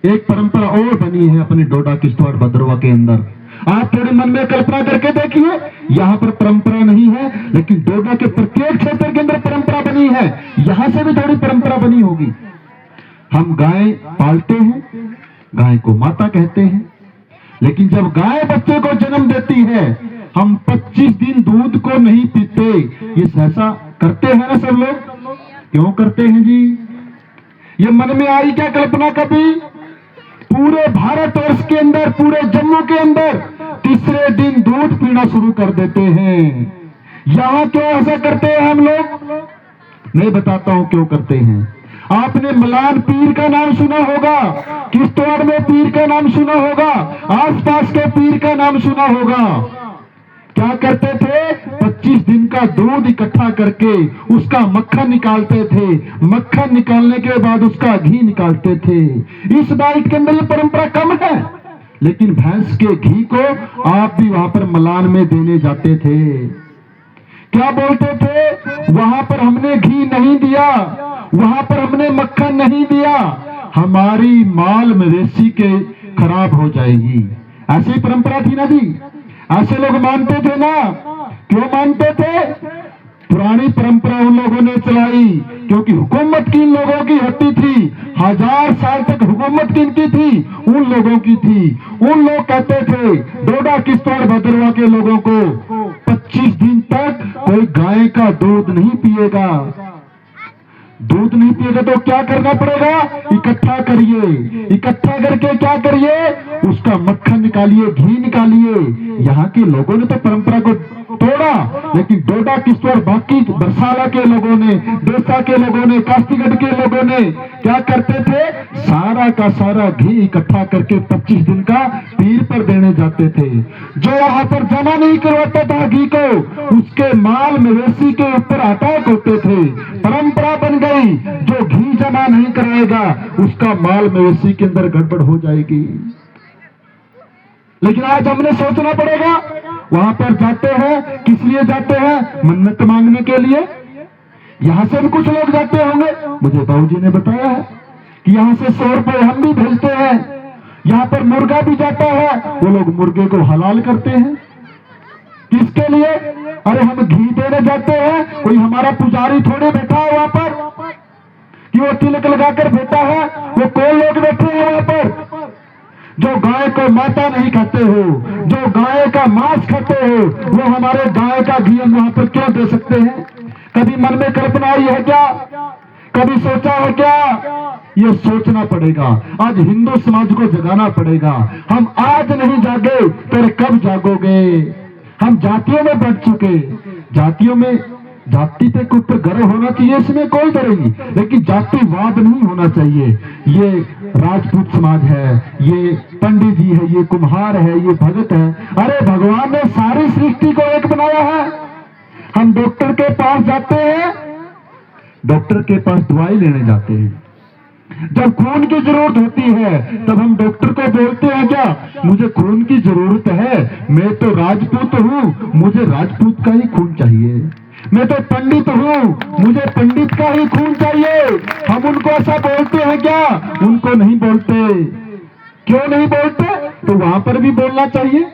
एक परंपरा और बनी है अपने डोडा किश्तवाड़ भद्रवा के अंदर। आप थोड़ी मन में कल्पना करके देखिए, यहाँ पर परंपरा नहीं है, लेकिन डोडा के प्रत्येक क्षेत्र के अंदर परंपरा बनी है। यहां से भी थोड़ी परंपरा बनी होगी। हम गाय पालते हैं, गाय को माता कहते हैं, लेकिन जब गाय बच्चे को जन्म देती है, हम 25 दिन दूध को नहीं पीते। ये ऐसा करते हैं ना सब लोग? क्यों करते हैं जी? ये मन में आई क्या कल्पना कभी? पूरे भारतवर्ष के अंदर, पूरे जम्मू के अंदर तीसरे दिन दूध पीना शुरू कर देते हैं। यहां क्यों ऐसा करते हैं हम लोग? मैं बताता हूं क्यों करते हैं। आपने मलान पीर का नाम सुना होगा, किश्तवाड़ में पीर का नाम सुना होगा, आसपास के पीर का नाम सुना होगा। क्या करते थे? 25 दिन का दूध इकट्ठा करके उसका मक्खन निकालते थे। मक्खन निकालने के बाद उसका घी निकालते थे। इस डाइट के अंदर ये परंपरा कम है, लेकिन भैंस के घी को आप भी वहां पर मलान में देने जाते थे। क्या बोलते थे? वहां पर हमने घी नहीं दिया, वहां पर हमने मक्खन नहीं दिया, हमारी माल मवेशी के खराब हो जाएगी। ऐसी परंपरा थी ना जी, ऐसे लोग मानते थे ना। क्यों मानते थे? पुरानी परंपरा उन लोगों ने चलाई, क्योंकि हुकूमत की इन लोगों की होती थी। 1000 साल तक हुकूमत किनकी थी? उन लोगों की थी। उन लोग कहते थे डोडा किश्तवाड़ भद्रवा के लोगों को 25 दिन तक कोई गाय का दूध नहीं पिएगा। दूध नहीं पिएगा तो क्या करना पड़ेगा? इकट्ठा करिए, इकट्ठा करके क्या करिए? उसका मक्खन निकालिए, घी निकालिए। यहाँ के लोगों ने तो परंपरा को तोड़ा, लेकिन डोडा किश्तवाड़, बाकी बरसाला के लोगों ने, देसा के लोगों ने, कास्तीगढ़ के लोगों ने क्या करते थे? सारा का सारा घी इकट्ठा करके 25 दिन का पीर पर देने जाते थे। जो वहां पर जमा नहीं करवाता था घी को, उसके माल मवेशी के ऊपर अटैक होते थे। परंपरा बन गई, जो घी जमा नहीं कराएगा उसका माल मवेशी के अंदर गड़बड़ हो जाएगी। लेकिन आज हमने सोचना पड़ेगा। वहां पर जाते हैं, किस लिए जाते हैं? मन्नत मांगने के लिए। यहां से भी कुछ लोग जाते होंगे, मुझे बाबूजी ने बताया है कि यहां से 100 रुपए हम भी भेजते हैं। यहां पर मुर्गा भी जाता है, वो लोग मुर्गे को हलाल करते हैं। किसके लिए? अरे हम घी देने जाते हैं, कोई हमारा पुजारी थोड़े बैठा है वहां पर कि वो तिलक लगाकर बैठा है। वो कौन लोग बैठे हैं वहां पर? जो गाय को माता नहीं खाते हो, जो गाय का मांस खाते हो, वो हमारे गाय का घी हम वहां पर क्यों दे सकते हैं? कभी मन में कल्पना आई है क्या? कभी सोचा है क्या? ये सोचना पड़ेगा। आज हिंदू समाज को जगाना पड़ेगा। हम आज नहीं जागे तो कब जागोगे? हम जातियों में बढ़ चुके। जातियों में जाति पे कुछ गर्व होना चाहिए, इसमें कोई डर नहीं, लेकिन जातिवाद नहीं होना चाहिए। ये राजपूत समाज है, ये पंडित जी है, ये कुम्हार है, ये भगत है। अरे भगवान ने सारी सृष्टि को एक बनाया है। हम डॉक्टर के पास जाते हैं, डॉक्टर के पास दवाई लेने जाते हैं। जब खून की जरूरत होती है तब हम डॉक्टर को बोलते हैं क्या मुझे खून की जरूरत है, मैं तो राजपूत हूँ, मुझे राजपूत का ही खून चाहिए। मैं तो पंडित हूँ, मुझे पंडित का ही खून चाहिए। हम उनको ऐसा बोलते हैं क्या? उनको नहीं बोलते। क्यों नहीं बोलते? तो वहां पर भी बोलना चाहिए।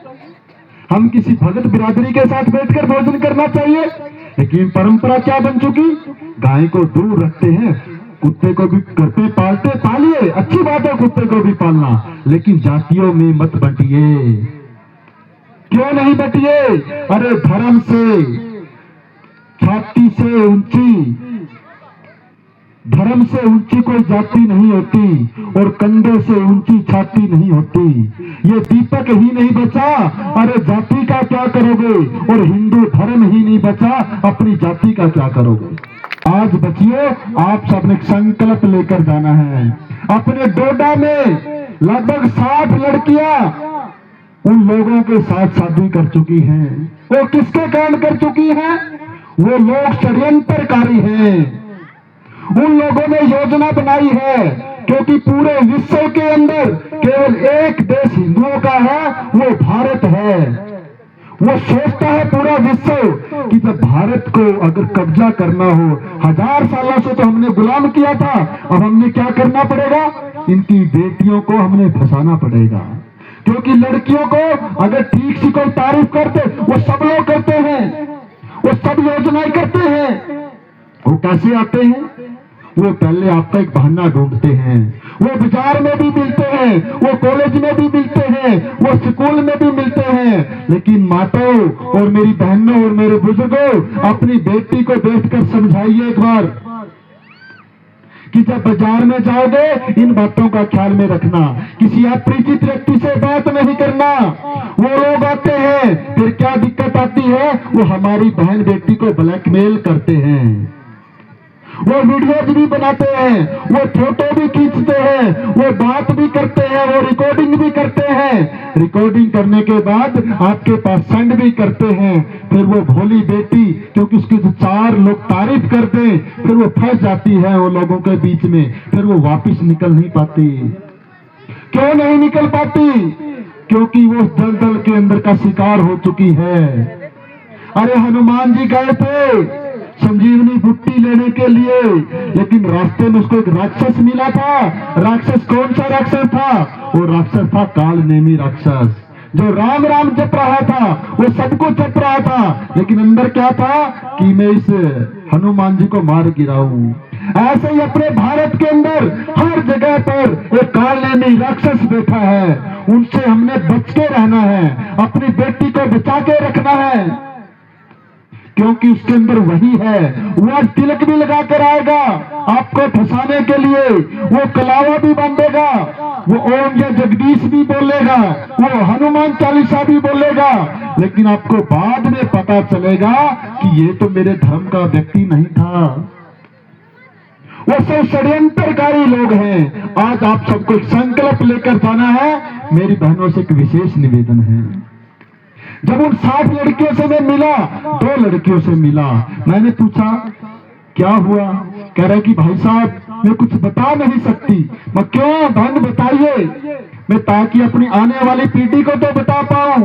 हम किसी भगत बिरादरी के साथ बैठकर भोजन करना चाहिए। लेकिन परंपरा क्या बन चुकी? गाय को दूर रखते हैं, कुत्ते को भी घर पे पालते, पालिए, अच्छी बात है कुत्ते को भी पालना, लेकिन जातियों में मत बंटिए। क्यों नहीं बंटिए? अरे धर्म से, छाती से ऊंची, धर्म से ऊंची कोई जाति नहीं होती और कंधे से ऊंची छाती नहीं होती। ये दीपक ही नहीं बचा, अरे जाति का क्या करोगे? और हिंदू धर्म ही नहीं बचा, अपनी जाति का क्या करोगे? आज बचिए, आप सबने संकल्प लेकर जाना है। अपने डोडा में लगभग 60 लड़कियां उन लोगों के साथ शादी कर चुकी हैं। वो किसके कारण कर चुकी हैं? वो लोग षड्यंत्रकारी हैं। उन लोगों ने योजना बनाई है, क्योंकि पूरे विश्व के अंदर केवल एक देश हिंदुओं का है, वो भारत है। वो सोचता है पूरा विश्व कि जब भारत को अगर कब्जा करना हो, 1000 सालों से तो हमने गुलाम किया था, अब हमने क्या करना पड़ेगा? इनकी बेटियों को हमने फंसाना पड़ेगा। क्योंकि लड़कियों को अगर ठीक से कोई तारीफ करते, वो सब लोग करते हैं, वो सब योजनाएं करते हैं। वो कैसे आते हैं? वो पहले आपका एक बहाना ढूंढते हैं। वो बाजार में भी मिलते हैं, वो कॉलेज में भी मिलते हैं, वो स्कूल में भी मिलते हैं। लेकिन माताओं और मेरी बहनों और मेरे बुजुर्गों, अपनी बेटी को बैठकर समझाइए एक बार कि जब बाजार में जाओगे इन बातों का ख्याल में रखना। किसी अपरिचित व्यक्ति से बात नहीं करना। वो लोग आते हैं, फिर क्या दिक्कत आती है? वो हमारी बहन बेटी को ब्लैकमेल करते हैं, वो वीडियोज भी बनाते हैं, वो फोटो भी खींचते हैं, वो बात भी करते हैं, वो रिकॉर्डिंग भी करते हैं। रिकॉर्डिंग करने के बाद आपके पास सेंड भी करते हैं। फिर वो भोली बेटी, क्योंकि उसकी जो 4 लोग तारीफ कर दें, फिर वो फंस जाती है वो लोगों के बीच में, फिर वो वापस निकल नहीं पाती। क्यों नहीं निकल पाती? क्योंकि वो दलदल के अंदर का शिकार हो चुकी है। अरे हनुमान जी गए थे संजीवनी बुट्टी लेने के लिए, लेकिन रास्ते में उसको एक राक्षस मिला था। राक्षस कौन सा राक्षस था? वो राक्षस था काल नेमी राक्षस, जो राम राम जप रहा था, वो सबको जप रहा था, लेकिन अंदर क्या था कि मैं इस हनुमान जी को मार गिराऊं। ऐसे ही अपने भारत के अंदर हर जगह पर एक काल नेमी राक्षस बैठा है। उनसे हमने बच के रहना है, अपनी बेटी को बचा के रखना है, क्योंकि उसके अंदर वही है। वो तिलक भी लगा कर आएगा आपको फंसाने के लिए, वो कलावा भी बांधेगा, वो ओम या जगदीश भी बोलेगा, वो हनुमान चालीसा भी बोलेगा, लेकिन आपको बाद में पता चलेगा कि ये तो मेरे धर्म का व्यक्ति नहीं था। वो सब षड्यंत्रकारी लोग हैं। आज आप सबको एक संकल्प लेकर जाना है। मेरी बहनों से एक विशेष निवेदन है। जब उन 60 लड़कियों से मैं मिला, 2 लड़कियों से मिला, मैंने पूछा क्या हुआ? कह रहे कि भाई साहब मैं कुछ बता नहीं सकती। मैं क्यों? बहन बताइए, मैं ताकि अपनी आने वाली पीढ़ी को तो बता पाऊं।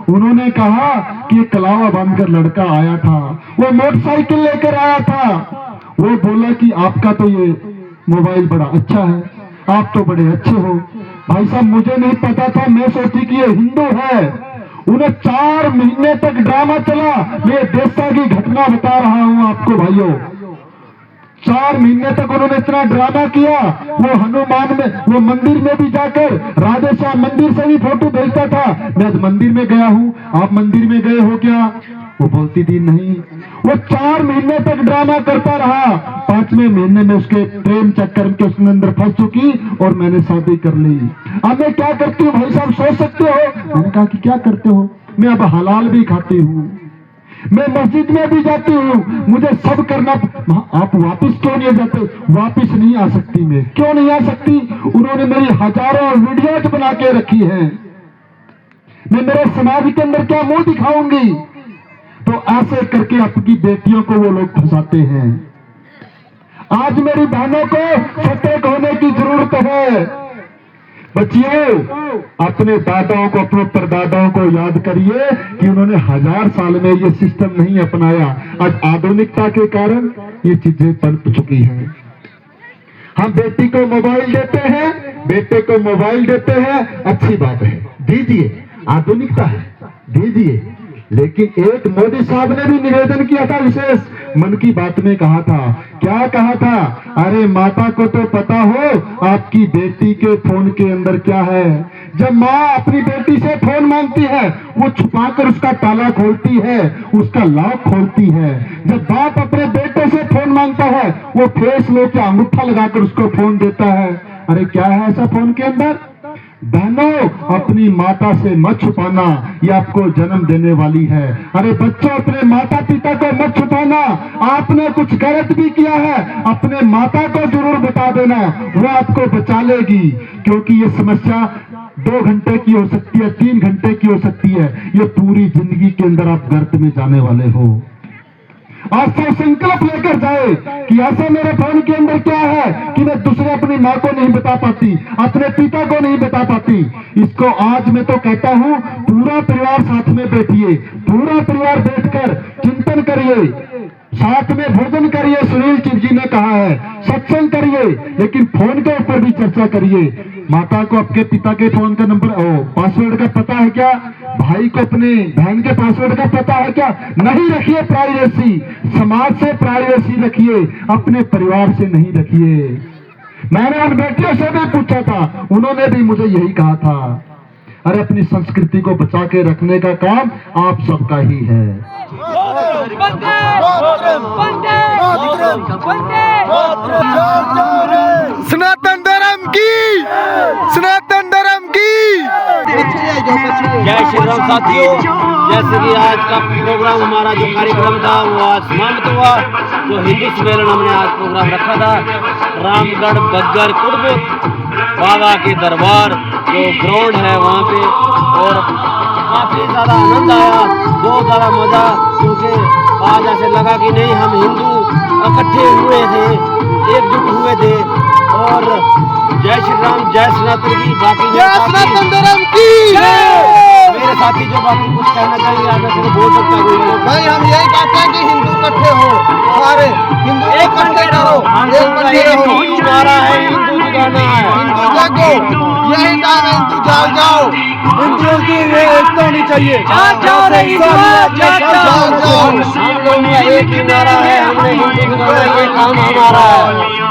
उन्होंने कहा कि एक कलावा बांधकर लड़का आया था, वो मोटरसाइकिल लेकर आया था। वो बोला कि आपका तो ये मोबाइल बड़ा अच्छा है, आप तो बड़े अच्छे हो। भाई साहब मुझे नहीं पता था, मैं सोची कि ये हिंदू है। उन्हें 4 महीने तक ड्रामा चला। मैं देशा की घटना बता रहा हूं आपको भाइयों। 4 महीने तक उन्होंने इतना ड्रामा किया। वो हनुमान में, वो मंदिर में भी जाकर राधे श्याम मंदिर से भी फोटो भेजता था, मैं आज मंदिर में गया हूं, आप मंदिर में गए हो क्या? वो बोलती थी नहीं। वो 4 महीने तक ड्रामा करता रहा। 5वें महीने में उसके प्रेम चक्कर के उसके अंदर फंस चुकी और मैंने शादी कर ली। अब मैं क्या करती हूँ भाई साहब, सोच सकते हो? मैंने कहा कि क्या करते हो? मैं अब हलाल भी खाती हूँ, मैं मस्जिद में भी जाती हूँ, मुझे सब करना। आप वापस क्यों नहीं जाते? वापस नहीं आ सकती। मैं क्यों नहीं आ सकती? उन्होंने मेरी हजारों वीडियोज बना के रखी है, मैं मेरे समाज के अंदर क्या मुंह दिखाऊंगी? तो ऐसे करके अपनी बेटियों को वो लोग फंसाते हैं। आज मेरी बहनों को सतर्क होने की जरूरत है। बच्चियों, अपने दादाओं को, अपने परदादाओं को याद करिए कि उन्होंने 1000 साल में ये सिस्टम नहीं अपनाया। आज आधुनिकता के कारण ये चीजें पनप चुकी हैं। हम बेटी को मोबाइल देते हैं, बेटे को मोबाइल देते हैं, अच्छी बात है, दीजिए, आधुनिकता है, दीजिए। लेकिन एक मोदी साहब ने भी निवेदन किया था, विशेष मन की बात में कहा था, क्या कहा था? अरे माता को तो पता हो आपकी बेटी के फोन के अंदर क्या है। जब माँ अपनी बेटी से फोन मांगती है, वो छुपाकर उसका ताला खोलती है, उसका लॉक खोलती है। जब बाप अपने बेटे से फोन मांगता है, वो फेस लेके अंगूठा लगाकर उसको फोन देता है। अरे क्या है ऐसा फोन के अंदर? बहनों, अपनी माता से मत छुपाना, ये आपको जन्म देने वाली है। अरे बच्चों, अपने माता पिता को मत छुपाना। आपने कुछ गलत भी किया है, अपने माता को जरूर बता देना, वो आपको बचा लेगी। क्योंकि ये समस्या 2 घंटे की हो सकती है, 3 घंटे की हो सकती है, ये पूरी जिंदगी के अंदर आप गर्त में जाने वाले हो। आज तो संकल्प लेकर जाए कि ऐसा मेरे फोन के अंदर क्या है कि मैं दूसरे अपनी माँ को नहीं बता पाती, अपने पिता को नहीं बता पाती। इसको आज मैं तो कहता हूँ, पूरा परिवार साथ में बैठिए, पूरा परिवार बैठकर चिंतन करिए, साथ में भोजन करिए। सुनील चिव जी ने कहा है, सत्संग करिए, लेकिन फोन के ऊपर भी चर्चा करिए। माता को आपके पिता के फोन का नंबर पासवर्ड का पता है क्या? भाई को अपने बहन के पासवर्ड का पता है क्या? नहीं रखिए प्राइवेसी, समाज से प्राइवेसी रखिए, अपने परिवार से नहीं रखिए। मैंने उन बेटियों से भी पूछा था, उन्होंने भी मुझे यही कहा था। अरे अपनी संस्कृति को बचा के रखने का काम आप सबका ही है। सनातन धर्म की, सनातन धर्म की जय श्री राम। साथियों, जैसे कि आज का प्रोग्राम हमारा जो कार्यक्रम था वो आज समाप्त हुआ। जो हिंदू सम्मेलन हमने आज प्रोग्राम रखा था, रामगढ़ बग्गर कुड़बुत बाबा के दरबार जो ग्राउंड है वहाँ पे, और काफ़ी ज़्यादा आनंद आया, बहुत ज़्यादा मज़ा। क्योंकि आज ऐसे लगा कि नहीं, हम हिंदू इकट्ठे हुए थे, एकजुट हुए थे। और जय श्री राम, जय सनातन की। बाकी सनातन धर्म की मेरे साथी जो बाकी कुछ कहना चाहिए आप ऐसे बोल सकता है भाई। हम यही कहते हैं कि हिंदू इकट्ठे हो, सारे हिंदू इकट्ठे रहो, हिंदू नारा है, हिंदू जगाना है, हिंदू जागो, यही टाइम है, हिंदू जाग जाओ। हिंदुओं की एकता होनी चाहिए। हम लोग का एक ही नारा है, हमने हिंदू जगाना, ये काम हमारा है।